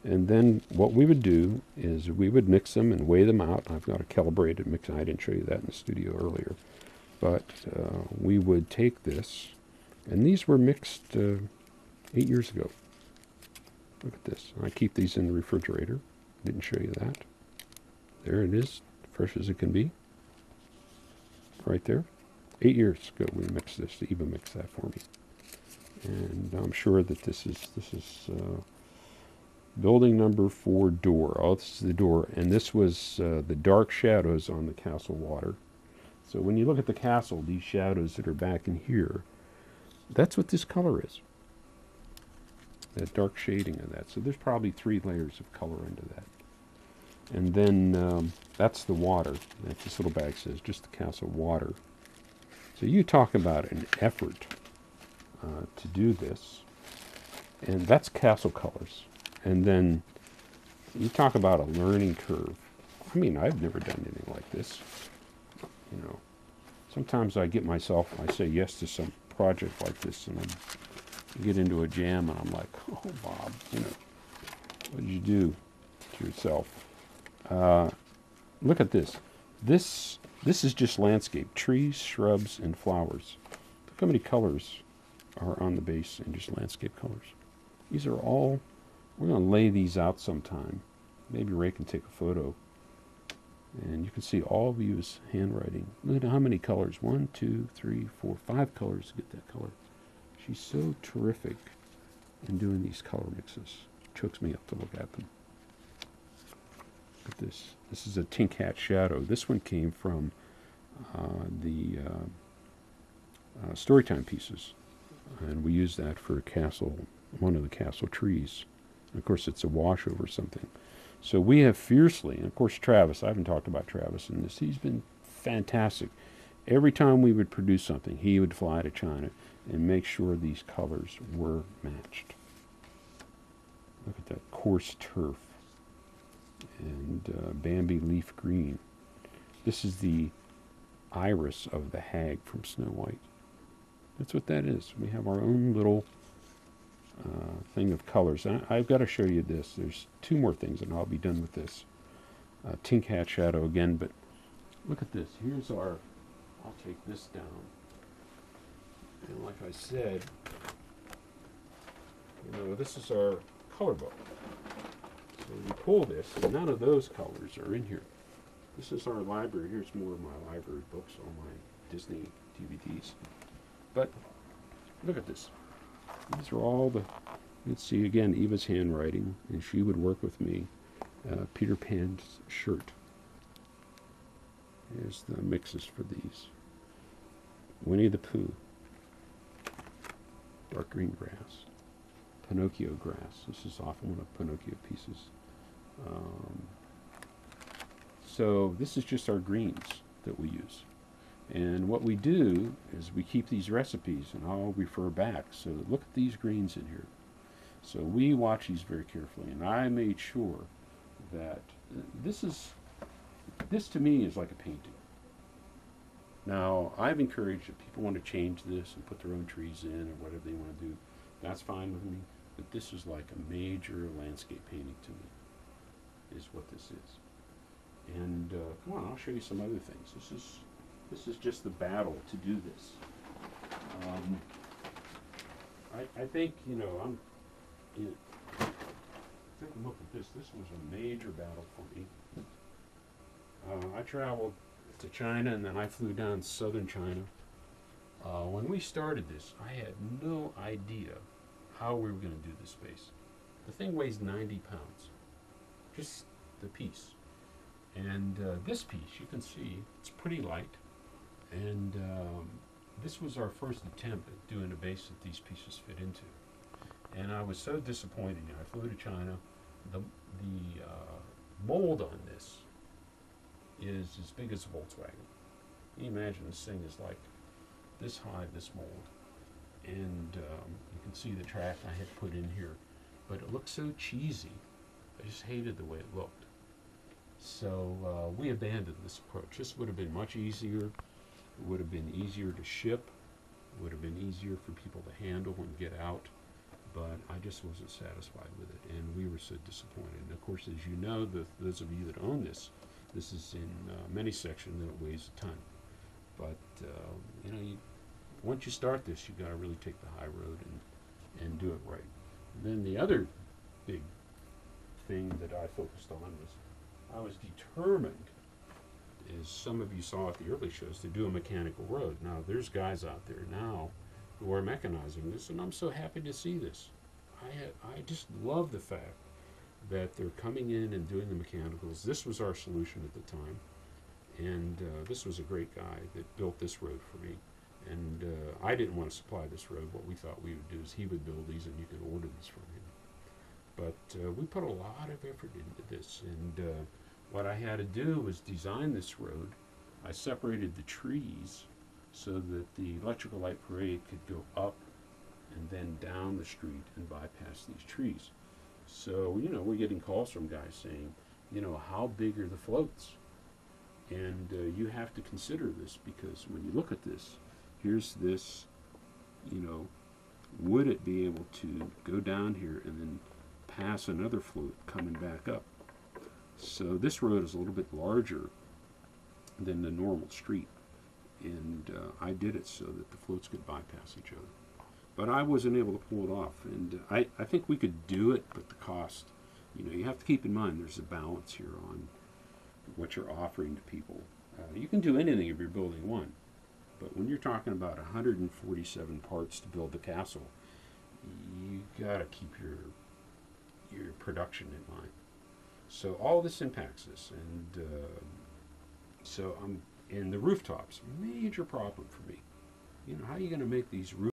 And then what we would do is we would mix them and weigh them out. I've got a calibrated mix. I didn't show you that in the studio earlier. But we would take this, and these were mixed 8 years ago. Look at this. I keep these in the refrigerator. Didn't show you that. There it is, fresh as it can be. Right there. 8 years ago we mixed this. Eva mixed that for me. And I'm sure that this is building number 4 door. Oh, this is the door. And this was the dark shadows on the castle water. So when you look at the castle, these shadows that are back in here, that's what this color is. That dark shading of that. So there's probably 3 layers of color into that. And then that's the water. That this little bag says just the castle water. So you talk about an effort to do this. And that's castle colors. And then you talk about a learning curve. I mean, I've never done anything like this. You know, sometimes I say yes to some project like this, and I get into a jam, and I'm like, oh, Bob, you know, what did you do to yourself? Look at this. This is just landscape, trees, shrubs, and flowers. Look how many colors are on the base and just landscape colors. These are all, we're going to lay these out sometime. Maybe Ray can take a photo. And you can see all of Eva's handwriting. Look at how many colors. 1, 2, 3, 4, 5 colors to get that color. She's so terrific in doing these color mixes. Chokes me up to look at them. Look at this. This is a Tink Hat shadow. This one came from the Storytime pieces. And we use that for one of the castle trees. And of course, it's a wash over something. So we have fiercely, and of course Travis, I haven't talked about Travis in this, he's been fantastic. Every time we would produce something, he would fly to China and make sure these colors were matched. Look at that coarse turf and Bambi leaf green. This is the iris of the hag from Snow White. That's what that is. We have our own little thing of colors. I've got to show you this. There's 2 more things and I'll be done with this. Tink Hat shadow again, but look at this. Here's our, I'll take this down. And like I said, you know, this is our color book. So we pull this, and none of those colors are in here. This is our library. Here's more of my library books, all my Disney DVDs. But look at this. These are all the, let's see again, Eva's handwriting, and she would work with me. Peter Pan's shirt. Here's the mixes for these. Winnie the Pooh. Dark green grass. Pinocchio grass. This is often one of Pinocchio pieces. So this is just our greens that we use. And what we do is we keep these recipes, and I'll refer back. So look at these greens in here. So we watch these very carefully, and I made sure that this to me is like a painting. Now, I've encouraged if people want to change this and put their own trees in or whatever they want to do, that's fine with me. But this is like a major landscape painting to me, is what this is. And come on, I'll show you some other things. This is just the battle to do this. I think, you know, take a look at this. This was a major battle for me. I traveled to China, and then I flew down southern China. When we started this, I had no idea how we were going to do this space. The thing weighs 90 pounds, just the piece. And this piece, you can see, it's pretty light. And this was our first attempt at doing a base that these pieces fit into. And I was so disappointed. You know, I flew to China. The mold on this is as big as a Volkswagen. Can you imagine this thing is like this high, this mold. And you can see the track I had put in here. But it looked so cheesy. I just hated the way it looked. So we abandoned this approach. This would have been much easier. It would have been easier to ship. It would have been easier for people to handle and get out. but I just wasn't satisfied with it, and we were so disappointed. And of course, as you know, those of you that own this, this is in many sections and it weighs a ton. But you know, once you start this, you got to really take the high road and do it right. And then the other big thing that I focused on was I was determined, as some of you saw at the early shows, to do a mechanical road. Now, there's guys out there now who are mechanizing this, and I'm so happy to see this. I just love the fact that they're coming in and doing the mechanicals. This was our solution at the time, and this was a great guy that built this road for me. And I didn't want to supply this road. What we thought we would do is he would build these and you could order these from him. But we put a lot of effort into this, and what I had to do was design this road. I separated the trees so that the electrical light parade could go up and then down the street and bypass these trees. So, you know, we're getting calls from guys saying, you know, how big are the floats? And you have to consider this, because when you look at this, here's this, you know, would it be able to go down here and then pass another float coming back up? So this road is a little bit larger than the normal street, and I did it so that the floats could bypass each other. But I wasn't able to pull it off, and I think we could do it, but the cost, you know, you have to keep in mind there's a balance here on what you're offering to people. You can do anything if you're building one, but when you're talking about 147 parts to build the castle, you gotta keep your production in mind. So all this impacts this, and so I'm in the rooftops. Major problem for me. You know, how are you going to make these rooftops